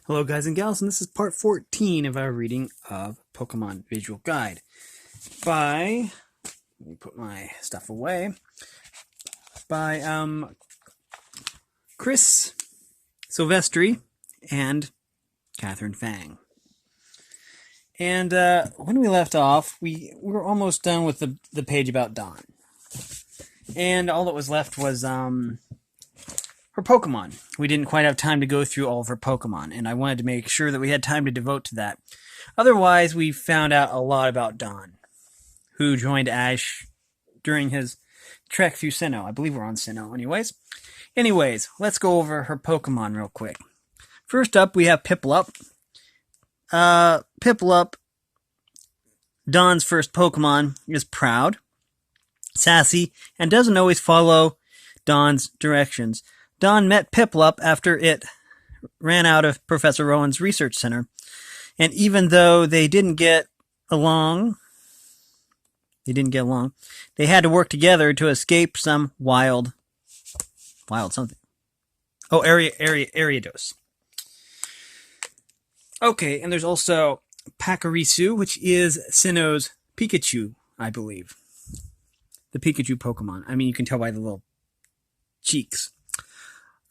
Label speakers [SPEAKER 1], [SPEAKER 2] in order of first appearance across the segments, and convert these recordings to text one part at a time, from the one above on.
[SPEAKER 1] Hello guys and gals, and this is part 14 of our reading of Pokemon Visual Guide by, let me put my stuff away, by Chris Silvestri and Katherine Fang. And when we left off, we were almost done with the page about Dawn. And all that was left was her Pokemon. We didn't quite have time to go through all of her Pokemon, and I wanted to make sure that we had time to devote to that. Otherwise, we found out a lot about Dawn, who joined Ash during his trek through Sinnoh. I believe we're on Sinnoh anyways. Let's go over her Pokemon real quick. First up, we have Piplup. Piplup, Dawn's first Pokemon, is proud, sassy, and doesn't always follow Dawn's directions. Dawn met Piplup after it ran out of Professor Rowan's research center, and even though they didn't get along, they had to work together to escape some wild something. Oh, Ariados. Okay, and there's also Pachirisu, which is Sinnoh's Pikachu, I believe. The Pikachu Pokemon. I mean, you can tell by the little cheeks.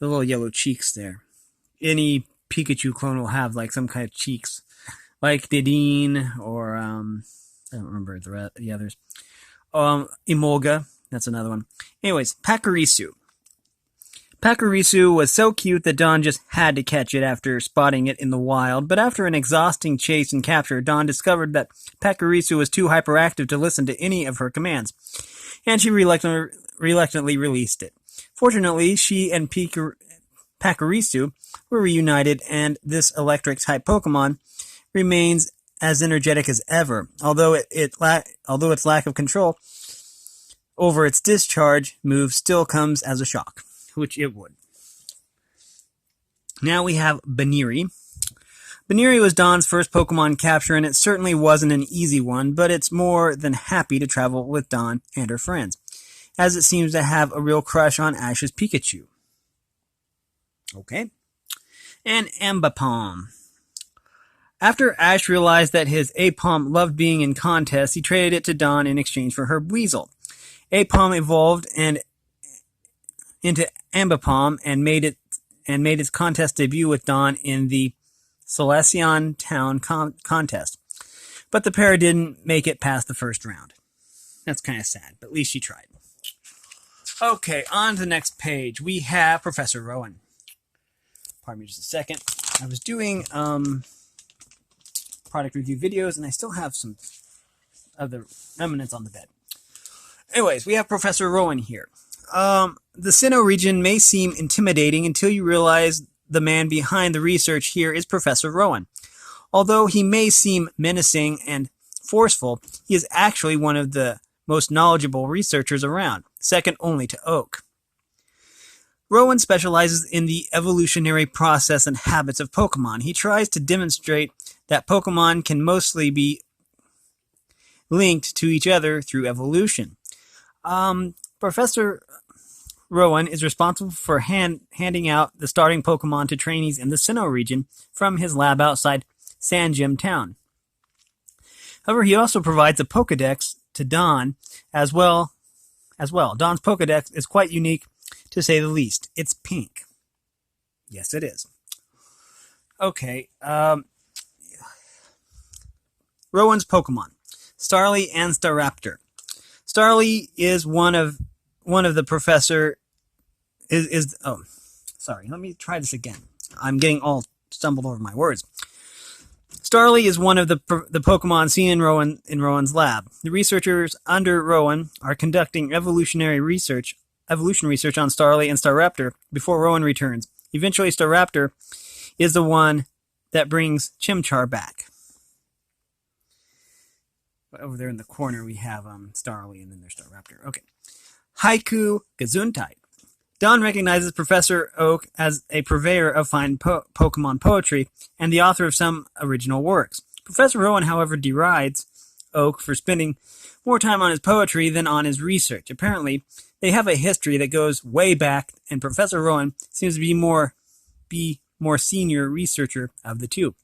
[SPEAKER 1] The little yellow cheeks there. Any Pikachu clone will have like some kind of cheeks. Like Dedenne or, I don't remember the others. Emolga, that's another one. Anyways, Pachirisu. Pachirisu was so cute that Dawn just had to catch it after spotting it in the wild, but after an exhausting chase and capture, Dawn discovered that Pachirisu was too hyperactive to listen to any of her commands, and she reluctantly released it. Fortunately, she and Pachirisu were reunited, and this electric-type Pokemon remains as energetic as ever, although its lack of control over its discharge move still comes as a shock, which it would. Now we have Baniri. Baniri was Dawn's first Pokemon capture, and it certainly wasn't an easy one, but it's more than happy to travel with Dawn and her friends, as it seems to have a real crush on Ash's Pikachu. Okay. And Ambipom. After Ash realized that his Apom loved being in contests, he traded it to Dawn in exchange for her Weasel. Apom evolved into Ambipom and made its contest debut with Dawn in the Celestion Town contest. But the pair didn't make it past the first round. That's kind of sad, but at least she tried. Okay, on to the next page. We have Professor Rowan. Pardon me just a second. I was doing product review videos, and I still have some of the remnants on the bed. Anyways, we have Professor Rowan here. The Sinnoh region may seem intimidating until you realize the man behind the research here is Professor Rowan. Although he may seem menacing and forceful, he is actually one of the most knowledgeable researchers around, second only to Oak. Rowan specializes in the evolutionary process and habits of Pokemon. He tries to demonstrate that Pokemon can mostly be linked to each other through evolution. Professor Rowan is responsible for handing out the starting Pokemon to trainees in the Sinnoh region from his lab outside Sandgem Town. However, he also provides a Pokedex to Dawn as well. Dawn's Pokedex is quite unique, to say the least. It's pink. Yes, it is. Okay. Rowan's Pokemon. Starly and Staraptor. Starly is one of the professor sorry, let me try this again. I'm getting all stumbled over my words. Starly is one of the Pokemon seen in Rowan's lab. The researchers under Rowan are conducting evolution research on Starly and Staraptor before Rowan returns. Eventually, Staraptor is the one that brings Chimchar back. Over there in the corner, we have Starly, and then there's Staraptor. Okay. Haiku Gesundheit. Dawn recognizes Professor Oak as a purveyor of fine Pokemon poetry and the author of some original works. Professor Rowan, however, derides Oak for spending more time on his poetry than on his research. Apparently, they have a history that goes way back, and Professor Rowan seems to be more senior researcher of the two.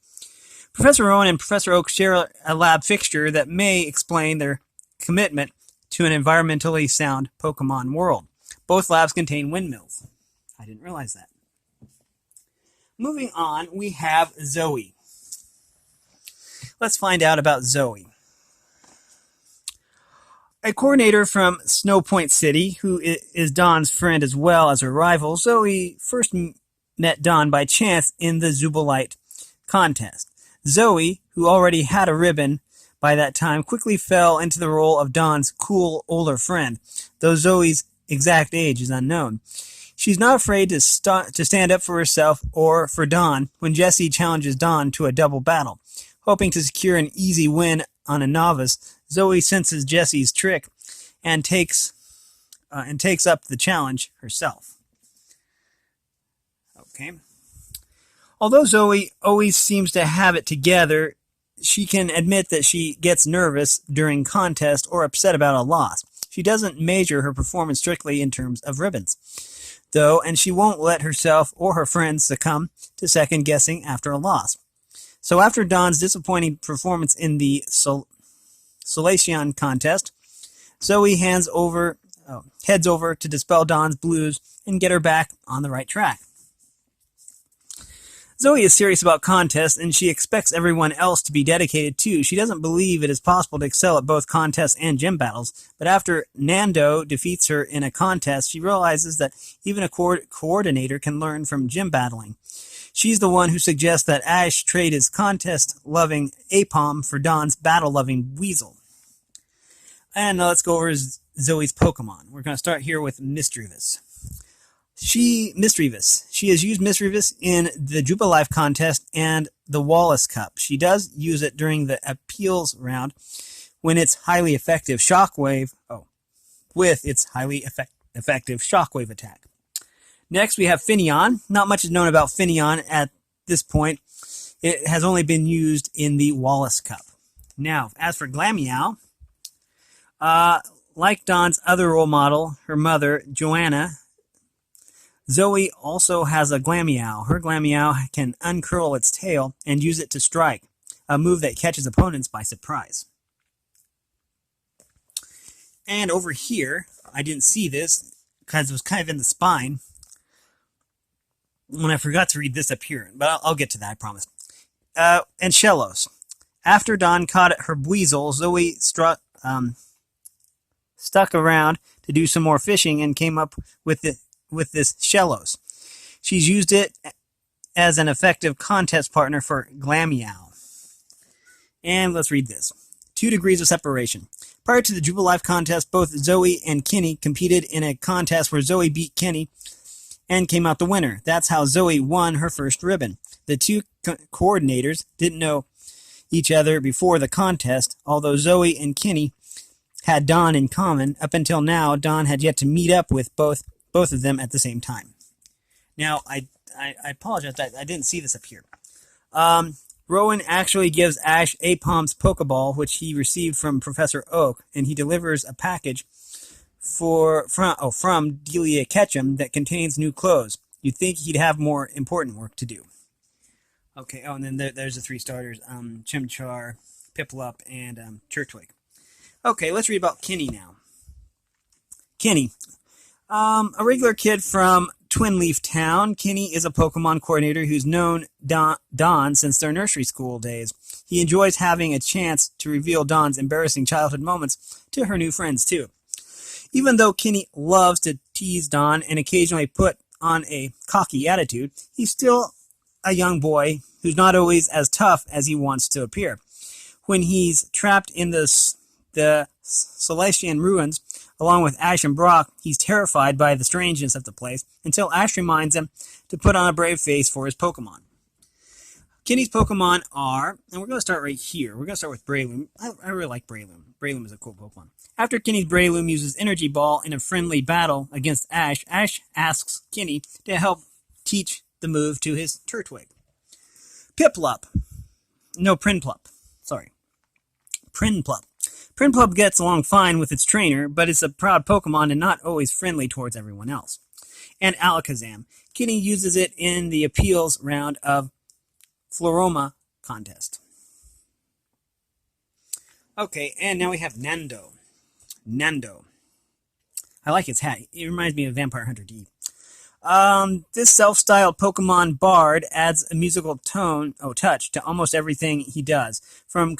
[SPEAKER 1] Professor Owen and Professor Oak share a lab fixture that may explain their commitment to an environmentally sound Pokemon world. Both labs contain windmills. I didn't realize that. Moving on, we have Zoe. Let's find out about Zoe. A coordinator from Snow Point City, who is Dawn's friend as well as her rival, Zoe first met Dawn by chance in the Zubolite contest. Zoe, who already had a ribbon by that time, quickly fell into the role of Dawn's cool older friend, though Zoe's exact age is unknown. She's not afraid to stand up for herself or for Dawn when Jessie challenges Dawn to a double battle. Hoping to secure an easy win on a novice, Zoe senses Jessie's trick and takes up the challenge herself. Okay. Although Zoe always seems to have it together, she can admit that she gets nervous during contests or upset about a loss. She doesn't measure her performance strictly in terms of ribbons, though, and she won't let herself or her friends succumb to second guessing after a loss. So after Dawn's disappointing performance in the Silvestri contest, Zoe heads over to dispel Dawn's blues and get her back on the right track. Zoe is serious about contests, and she expects everyone else to be dedicated too. She doesn't believe it is possible to excel at both contests and gym battles, but after Nando defeats her in a contest, she realizes that even a coordinator can learn from gym battling. She's the one who suggests that Ash trade his contest-loving Apom for Dawn's battle-loving Weasel. And now let's go over Zoe's Pokemon. We're going to start here with Misdreavus. She has used Misdreavus in the Jubilife contest and the Wallace Cup. She does use it during the appeals round when its highly effective with its highly effective Shockwave attack. Next, we have Finneon. Not much is known about Finneon at this point. It has only been used in the Wallace Cup. Now, as for Glameow, like Dawn's other role model, her mother, Joanna, Zoe also has a Glameow. Her Glameow can uncurl its tail and use it to strike, a move that catches opponents by surprise. And over here, I didn't see this because it was kind of in the spine when I forgot to read this up here, but I'll get to that, I promise. And Shellos. After Dawn caught her Weasel, Zoe stuck around to do some more fishing and came up with this Shellos. She's used it as an effective contest partner for Glameow. And let's read this. 2 degrees of separation. Prior to the Jubilife contest, both Zoe and Kenny competed in a contest where Zoe beat Kenny and came out the winner. That's how Zoe won her first ribbon. The two coordinators didn't know each other before the contest, although Zoe and Kenny had Dawn in common. Up until now, Dawn had yet to meet up with both of them at the same time. Now, I apologize, I didn't see this up here. Rowan actually gives Ash Apom's Pokeball, which he received from Professor Oak, and he delivers a package from Delia Ketchum that contains new clothes. You'd think he'd have more important work to do. Okay, and then there's the 3 starters, Chimchar, Piplup, and Turtwig. Okay, let's read about Kenny now. Kenny. A regular kid from Twin Leaf Town, Kenny is a Pokemon coordinator who's known Dawn since their nursery school days. He enjoys having a chance to reveal Dawn's embarrassing childhood moments to her new friends, too. Even though Kenny loves to tease Dawn and occasionally put on a cocky attitude, he's still a young boy who's not always as tough as he wants to appear. When he's trapped in the Celestian ruins, along with Ash and Brock, he's terrified by the strangeness of the place until Ash reminds him to put on a brave face for his Pokemon. Kenny's Pokemon are, and we're going to start right here. We're going to start with Breloom. I really like Breloom. Breloom is a cool Pokemon. After Kenny's Breloom uses Energy Ball in a friendly battle against Ash, Ash asks Kenny to help teach the move to his Turtwig. Prinplup. Prinplup gets along fine with its trainer, but it's a proud Pokemon and not always friendly towards everyone else. and Alakazam. Kitty uses it in the appeals round of Floroma contest. Okay, and now we have Nando. Nando. I like its hat. It reminds me of Vampire Hunter D. This self-styled Pokemon bard adds a musical touch to almost everything he does. From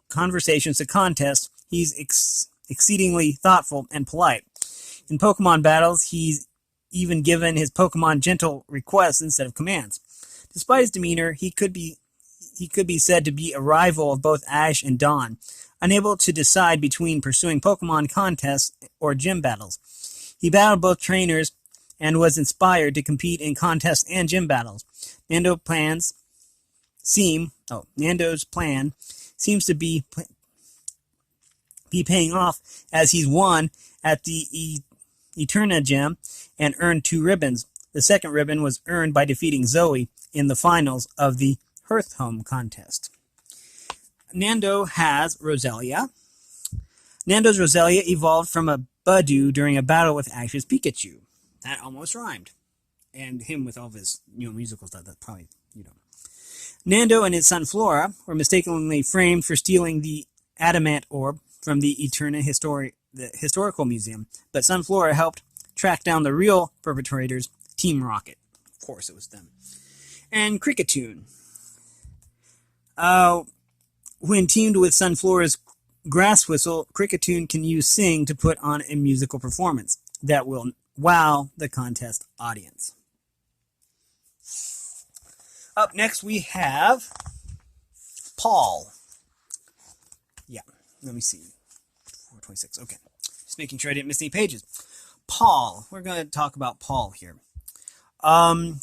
[SPEAKER 1] conversations to contests, he's exceedingly thoughtful and polite. In Pokemon battles, he's even given his Pokemon gentle requests instead of commands. Despite his demeanor, he could be said to be a rival of both Ash and Dawn, unable to decide between pursuing Pokemon contests or gym battles. He battled both trainers and was inspired to compete in contests and gym battles. Nando's plan seems to be paying off, as he's won at the Eterna Gym and earned 2 ribbons. The second ribbon was earned by defeating Zoe in the finals of the Hearthhome contest. Nando has Roselia. Nando's Roselia evolved from a Budew during a battle with Ash's Pikachu. That almost rhymed. And him with all of his musical stuff, that probably, Nando and his son Flora were mistakenly framed for stealing the Adamant Orb from the Eterna Historical Museum, but son Flora helped track down the real perpetrators, Team Rocket. Of course it was them. And Kricketune. When teamed with son Flora's grass whistle, Kricketune can use Sing to put on a musical performance that will wow the contest audience. Up next we have Paul. Yeah, let me see. 426, okay. Just making sure I didn't miss any pages. Paul. We're going to talk about Paul here. On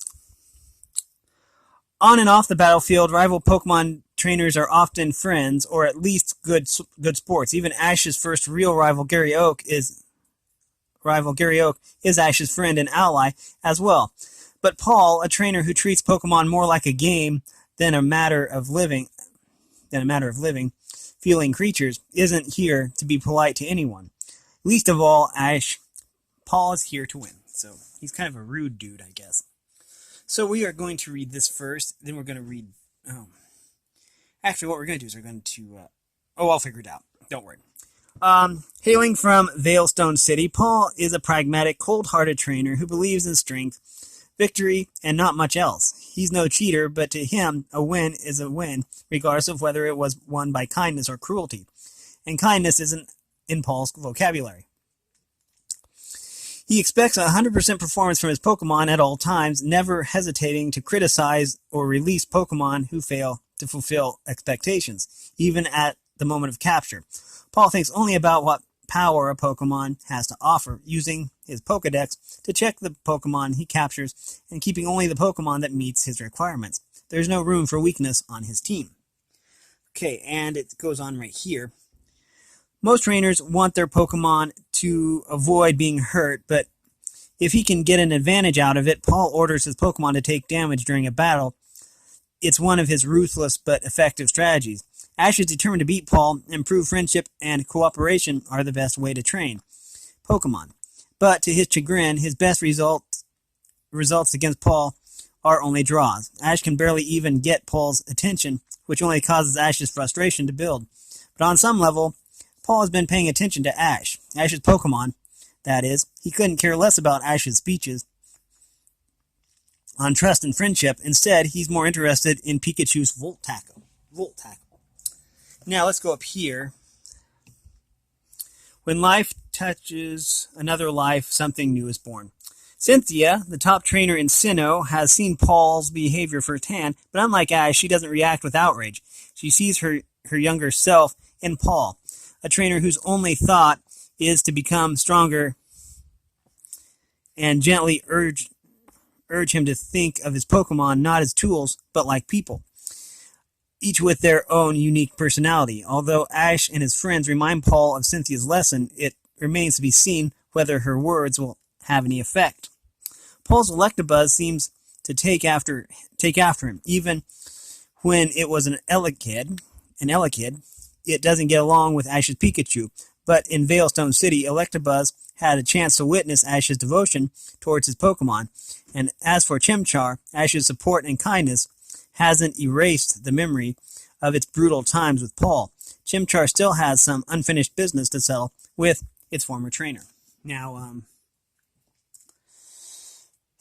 [SPEAKER 1] and off the battlefield, rival Pokemon trainers are often friends, or at least good sports. Even Ash's first real rival, Gary Oak, is Ash's friend and ally as well. But Paul, a trainer who treats Pokemon more like a game than a matter of living, feeling creatures, isn't here to be polite to anyone. Least of all, Ash. Paul is here to win. So he's kind of a rude dude, I guess. So we are going to read this first, then we're going to read... Actually, what we're going to do is we're going to... I'll figure it out. Don't worry. Hailing from Veilstone City, Paul is a pragmatic, cold-hearted trainer who believes in strength, victory, and not much else. He's no cheater, but to him, a win is a win, regardless of whether it was won by kindness or cruelty. And kindness isn't in Paul's vocabulary. He expects 100% performance from his Pokemon at all times, never hesitating to criticize or release Pokemon who fail to fulfill expectations, even at the moment of capture. Paul thinks only about what power a Pokemon has to offer, using his Pokedex to check the Pokemon he captures and keeping only the Pokemon that meets his requirements. There's no room for weakness on his team. Okay, and it goes on right here. Most trainers want their Pokemon to avoid being hurt, but if he can get an advantage out of it, Paul orders his Pokemon to take damage during a battle. It's one of his ruthless but effective strategies. Ash is determined to beat Paul, and prove friendship and cooperation are the best way to train Pokemon. But to his chagrin, his best results against Paul are only draws. Ash can barely even get Paul's attention, which only causes Ash's frustration to build. But on some level, Paul has been paying attention to Ash's Pokemon, that is. He couldn't care less about Ash's speeches on trust and friendship. Instead, he's more interested in Pikachu's Volt Tackle. Now, let's go up here. When life touches another life, something new is born. Cynthia, the top trainer in Sinnoh, has seen Paul's behavior firsthand, but unlike Ash, she doesn't react with outrage. She sees her younger self in Paul, a trainer whose only thought is to become stronger and gently urge him to think of his Pokemon not as tools, but like people, each with their own unique personality. Although Ash and his friends remind Paul of Cynthia's lesson, it remains to be seen whether her words will have any effect. Paul's Electabuzz seems to take after him, even when it was an Elekid. It doesn't get along with Ash's Pikachu, But in Veilstone City, Electabuzz had a chance to witness Ash's devotion towards his Pokemon. And as for Chimchar, Ash's support and kindness hasn't erased the memory of its brutal times with Paul. Chimchar still has some unfinished business to settle with its former trainer. Now,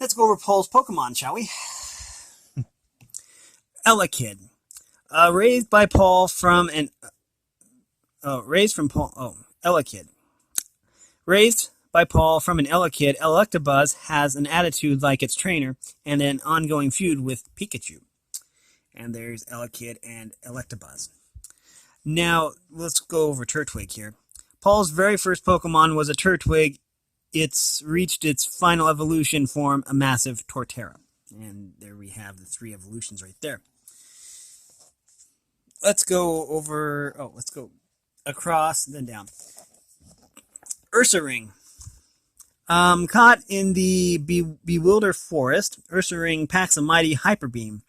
[SPEAKER 1] let's go over Paul's Pokemon, shall we? Elekid. Raised by Paul from an... Elekid. Raised by Paul from an Elekid, Electabuzz has an attitude like its trainer and an ongoing feud with Pikachu. And there's Elekid and Electabuzz. Now, let's go over Turtwig here. Paul's very first Pokemon was a Turtwig. It's reached its final evolution form, a massive Torterra. And there we have the 3 evolutions right there. Let's go across, then down. Ursaring. Caught in the Bewilder Forest, Ursaring packs a mighty Hyper Beam.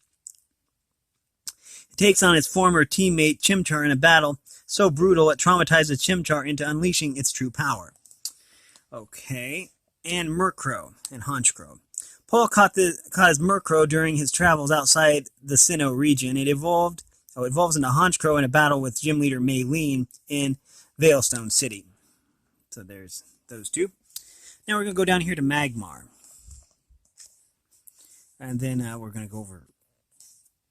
[SPEAKER 1] It takes on its former teammate Chimchar in a battle so brutal it traumatizes Chimchar into unleashing its true power. Okay, and Murkrow and Honchkrow. Paul caught his Murkrow during his travels outside the Sinnoh region. It evolves into Honchkrow in a battle with Gym Leader Maylene in Veilstone City. So there's those 2. Now we're going to go down here to Magmar. And then we're going to go over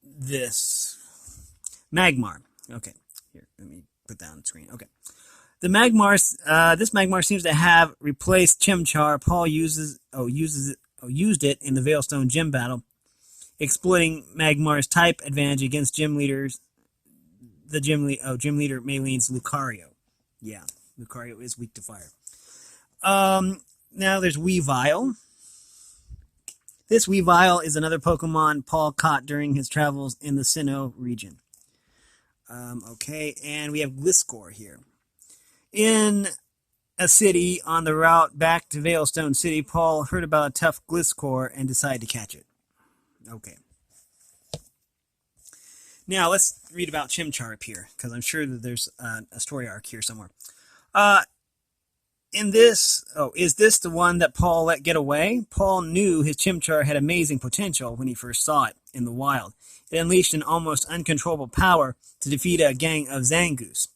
[SPEAKER 1] this. Magmar. Okay, here, let me put that on the screen. Okay. This Magmar seems to have replaced Chimchar. Paul used it in the Veilstone Gym battle, exploiting Magmar's type advantage against Gym Leader Maylene's Lucario. Yeah, Lucario is weak to fire. Now there's Weavile. This Weavile is another Pokemon Paul caught during his travels in the Sinnoh region. Okay, and we have Gliscor here. In a city on the route back to Veilstone City, Paul heard about a tough Gliscor and decided to catch it. Okay. Now, let's read about Chimchar up here, because I'm sure that there's a story arc here somewhere. Is this the one that Paul let get away? Paul knew his Chimchar had amazing potential when he first saw it in the wild. It unleashed an almost uncontrollable power to defeat a gang of Zangoose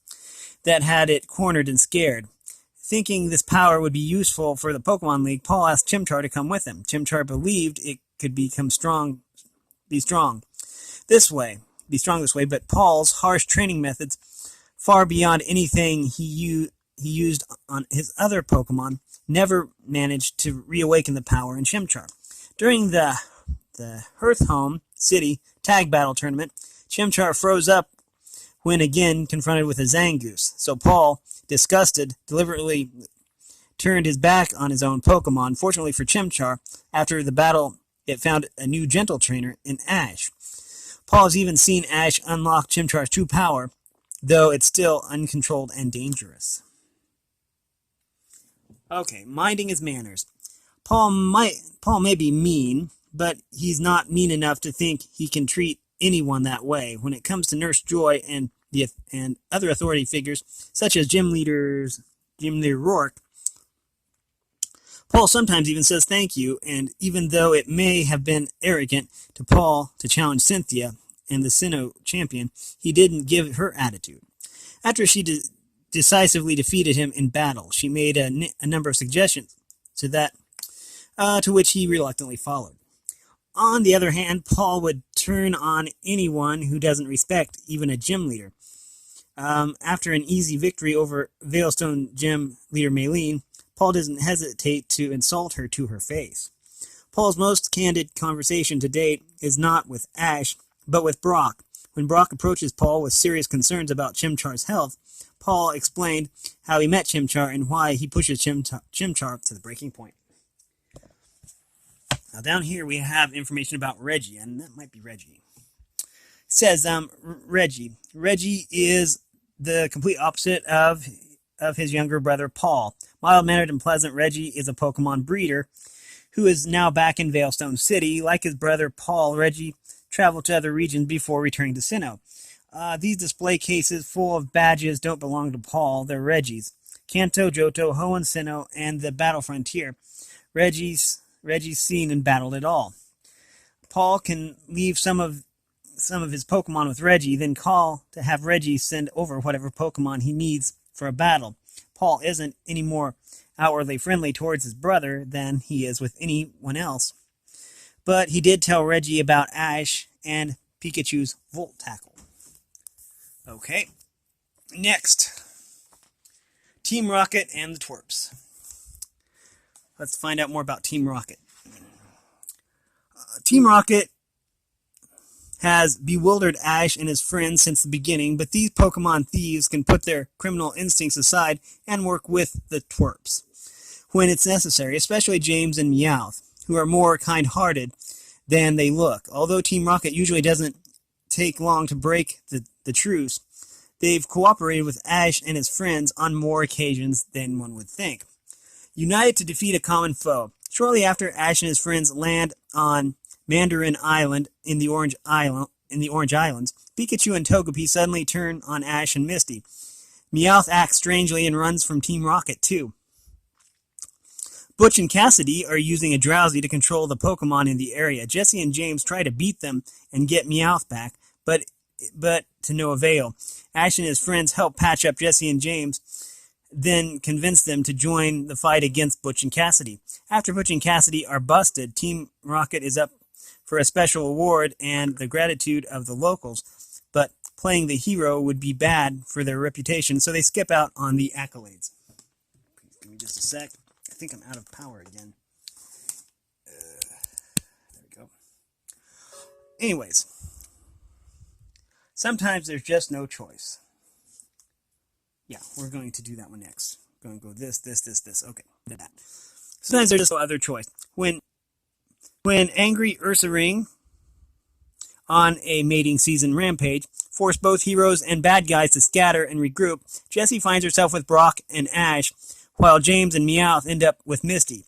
[SPEAKER 1] that had it cornered and scared. Thinking this power would be useful for the Pokemon League, Paul asked Chimchar to come with him. Chimchar believed it could be strong this way, but Paul's harsh training methods, far beyond anything he used on his other Pokemon, never managed to reawaken the power in Chimchar. During the Hearthhome City Tag Battle Tournament, Chimchar froze up when again confronted with a Zangoose. So Paul, disgusted, deliberately turned his back on his own Pokemon. Fortunately for Chimchar, after the battle, it found a new gentle trainer in Ash. Paul has even seen Ash unlock Chimchar's true power, though it's still uncontrolled and dangerous. Okay, minding his manners. Paul may be mean, but he's not mean enough to think he can treat anyone that way. When it comes to Nurse Joy and other authority figures, such as Gym Leader Rourke, Paul sometimes even says thank you, and even though it may have been arrogant to Paul to challenge Cynthia and the Sinnoh champion, he didn't give her attitude. After she decisively defeated him in battle, she made a number of suggestions to which he reluctantly followed. On the other hand, Paul would turn on anyone who doesn't respect even a gym leader. After an easy victory over Veilstone Gym Leader Maylene, Paul doesn't hesitate to insult her to her face. Paul's most candid conversation to date is not with Ash, but with Brock. When Brock approaches Paul with serious concerns about Chimchar's health, Paul explained how he met Chimchar and why he pushes Chimchar to the breaking point. Now down here we have information about Reggie, and that might be Reggie. It says Reggie. Reggie is the complete opposite of his younger brother Paul. Mild-mannered and pleasant, Reggie is a Pokemon breeder who is now back in Veilstone City. Like his brother Paul, Reggie traveled to other regions before returning to Sinnoh. These display cases full of badges don't belong to Paul, they're Reggie's. Kanto, Johto, Hoenn, Sinnoh, and the Battle Frontier. Reggie's seen and battled it all. Paul can leave some of his Pokemon with Reggie, then call to have Reggie send over whatever Pokemon he needs for a battle. Paul isn't any more outwardly friendly towards his brother than he is with anyone else. But he did tell Reggie about Ash and Pikachu's Volt Tackle. Okay, next. Team Rocket and the Twerps. Let's find out more about Team Rocket. Team Rocket has bewildered Ash and his friends since the beginning, but these Pokemon thieves can put their criminal instincts aside and work with the Twerps when it's necessary, especially James and Meowth, who are more kind-hearted than they look. Although Team Rocket usually doesn't take long to break the truce, they've cooperated with Ash and his friends on more occasions than one would think. United to defeat a common foe. Shortly after Ash and his friends land on Mandarin Island in the Orange Islands, Pikachu and Togepi suddenly turn on Ash and Misty. Meowth acts strangely and runs from Team Rocket too. Butch and Cassidy are using a Drowsy to control the Pokemon in the area. Jesse and James try to beat them and get Meowth back, but to no avail. Ash and his friends help patch up Jesse and James, then convince them to join the fight against Butch and Cassidy. After Butch and Cassidy are busted, Team Rocket is up for a special award and the gratitude of the locals, but playing the hero would be bad for their reputation, so they skip out on the accolades. Give me just a sec. I think I'm out of power again. There we go. Anyways, sometimes there's just no choice. Yeah, we're going to do that one next. We're going to go this. Okay, that. Sometimes there's just no other choice. When angry Ursaring on a mating season rampage force both heroes and bad guys to scatter and regroup, Jessie finds herself with Brock and Ash, while James and Meowth end up with Misty.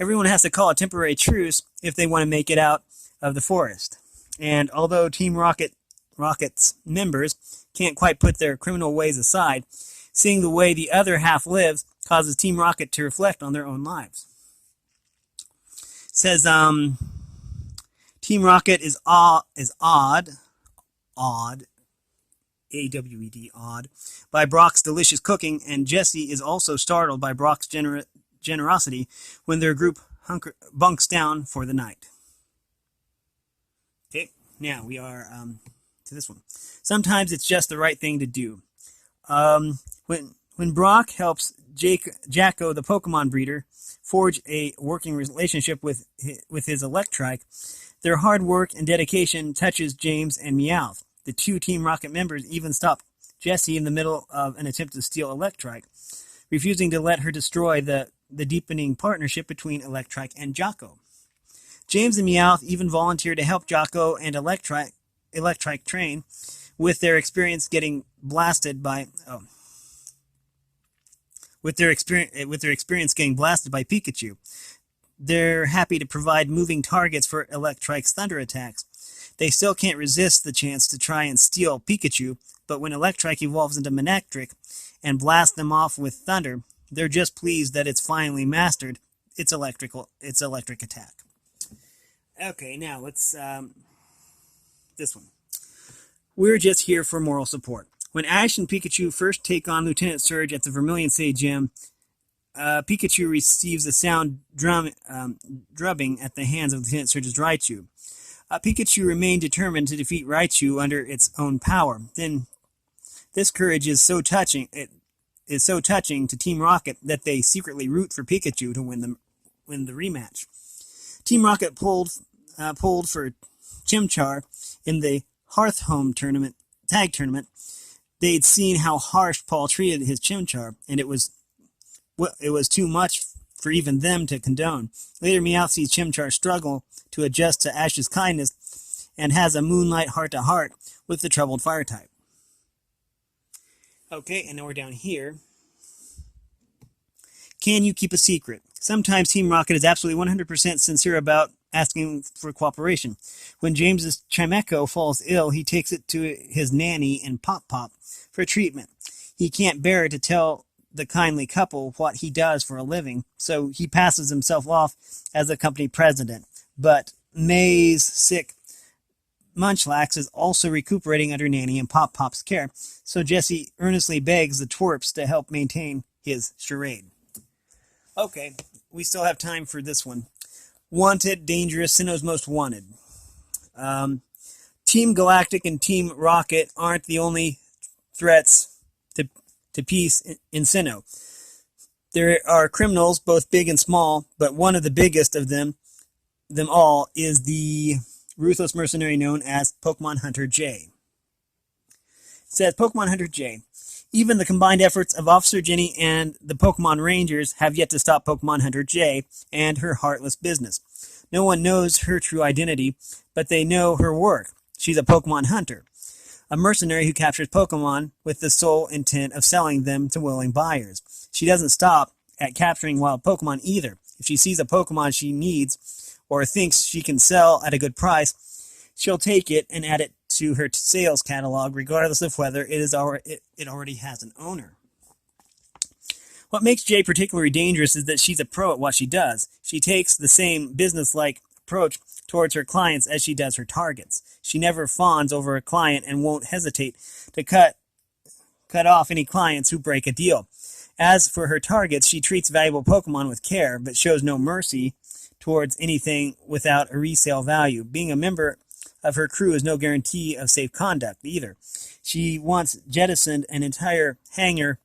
[SPEAKER 1] Everyone has to call a temporary truce if they want to make it out of the forest. And although Team Rocket's members can't quite put their criminal ways aside, seeing the way the other half lives causes Team Rocket to reflect on their own lives. It says, Team Rocket is odd, A-W-E-D, odd, by Brock's delicious cooking, and Jessie is also startled by Brock's generosity when their group bunks down for the night. Okay, now we are to this one. Sometimes it's just the right thing to do. When Brock helps Jacko, the Pokemon breeder, forge a working relationship with his Electrike, their hard work and dedication touches James and Meowth. The two Team Rocket members even stop Jessie in the middle of an attempt to steal Electrike, refusing to let her destroy the deepening partnership between Electrike and Jocko. James and Meowth even volunteer to help Jocko and Electrike train, with their experience getting blasted by Pikachu. They're happy to provide moving targets for Electrike's thunder attacks. They still can't resist the chance to try and steal Pikachu, but when Electrike evolves into Manectric and blasts them off with thunder, they're just pleased that it's finally mastered its electric attack. Okay, now let's this one. We're just here for moral support. When Ash and Pikachu first take on Lieutenant Surge at the Vermilion City Gym, Pikachu receives a sound drubbing at the hands of Lieutenant Surge's Raichu. Pikachu remained determined to defeat Raichu under its own power. Then, this courage is so touching. It is so touching to Team Rocket that they secretly root for Pikachu to win the rematch. Team Rocket pulled for Chimchar in the Hearthhome tag tournament. They'd seen how harsh Paul treated his Chimchar, and it was too much for even them to condone. Later, Meowth sees Chimchar struggle to adjust to Ash's kindness and has a moonlight heart-to-heart with the troubled fire-type. Okay, and now we're down here. Can you keep a secret? Sometimes Team Rocket is absolutely 100% sincere about asking for cooperation. When James's Chimecho falls ill, he takes it to his nanny and Pop Pop for treatment. He can't bear to tell the kindly couple what he does for a living, so he passes himself off as the company president. But May's sick Munchlax is also recuperating under Nanny and Pop Pop's care, so Jesse earnestly begs the twerps to help maintain his charade. Okay, we still have time for this one. Wanted, Dangerous, Sinnoh's Most Wanted. Team Galactic and Team Rocket aren't the only threats to peace in Sinnoh. There are criminals, both big and small, but one of the biggest of them all, is the ruthless mercenary known as Pokemon Hunter J. It says, Pokemon Hunter J. Even the combined efforts of Officer Jenny and the Pokemon Rangers have yet to stop Pokemon Hunter J and her heartless business. No one knows her true identity, but they know her work. She's a Pokemon hunter, a mercenary who captures Pokemon with the sole intent of selling them to willing buyers. She doesn't stop at capturing wild Pokemon either. If she sees a Pokemon she needs or thinks she can sell at a good price, she'll take it and add it to her sales catalog, regardless of whether it already has an owner. What makes Jay particularly dangerous is that she's a pro at what she does. She takes the same business-like approach towards her clients as she does her targets. She never fawns over a client and won't hesitate to cut off any clients who break a deal. As for her targets, she treats valuable Pokemon with care, but shows no mercy towards anything without a resale value. Being a member of her crew is no guarantee of safe conduct either. She once jettisoned an entire hangar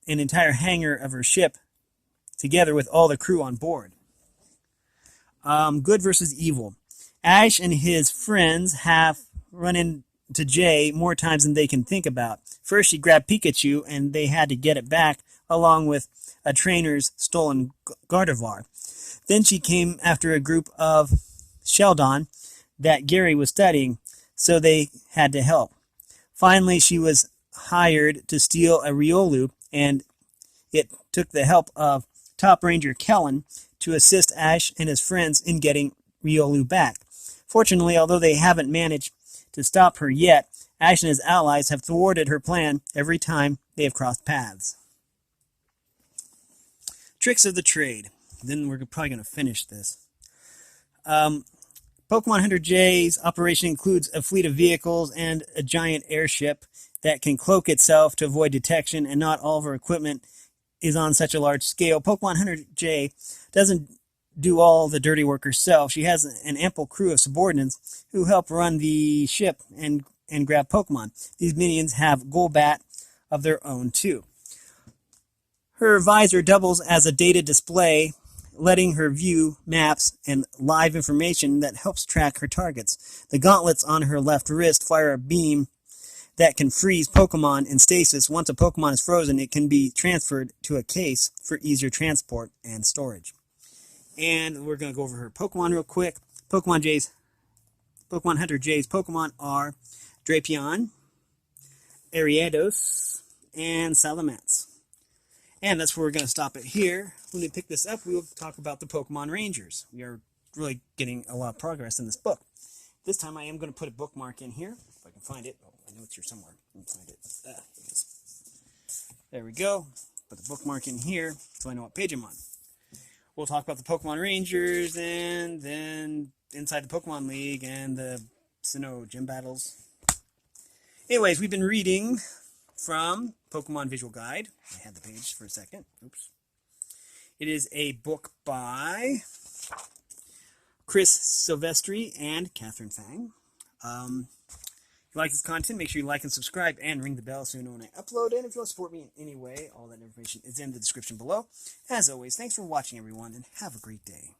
[SPEAKER 1] of her ship together with all the crew on board. Good versus evil. Ash and his friends have run into Jay more times than they can think about. First, she grabbed Pikachu, and they had to get it back, along with a trainer's stolen Gardevoir. Then she came after a group of Sheldon that Gary was studying, so they had to help. Finally, she was hired to steal a Riolu, and it took the help of Top Ranger Kellen to assist Ash and his friends in getting Riolu back. Fortunately, although they haven't managed to stop her yet, Ash and his allies have thwarted her plan every time they have crossed paths. Tricks of the trade. Then we're probably going to finish this. Pokemon Hunter J's operation includes a fleet of vehicles and a giant airship that can cloak itself to avoid detection, and not all of her equipment is on such a large scale. Pokemon Hunter J doesn't do all the dirty work herself. She has an ample crew of subordinates who help run the ship and grab Pokemon. These minions have Golbat of their own too. Her visor doubles as a data display, letting her view maps and live information that helps track her targets. The gauntlets on her left wrist fire a beam that can freeze Pokemon in stasis. Once a Pokemon is frozen, it can be transferred to a case for easier transport and storage. And we're going to go over her Pokemon real quick. Pokemon Hunter J's Pokemon are Drapion, Ariados, and Salamence. And that's where we're going to stop it here. When we pick this up, we will talk about the Pokemon Rangers. We are really getting a lot of progress in this book. This time I am going to put a bookmark in here, if I can find it. Oh, I know it's here somewhere. Let me find it. It is. There we go. Put the bookmark in here so I know what page I'm on. We'll talk about the Pokemon Rangers, and then inside the Pokemon League and the Sinnoh gym battles. Anyways, we've been reading from Pokemon Visual Guide. I had the page for a second. Oops. It is a book by Chris Silvestri and Katherine Fang. If you like this content, make sure you like and subscribe and ring the bell so you know when I upload. And if you want to support me in any way, all that information is in the description below. As always, thanks for watching, everyone, and have a great day.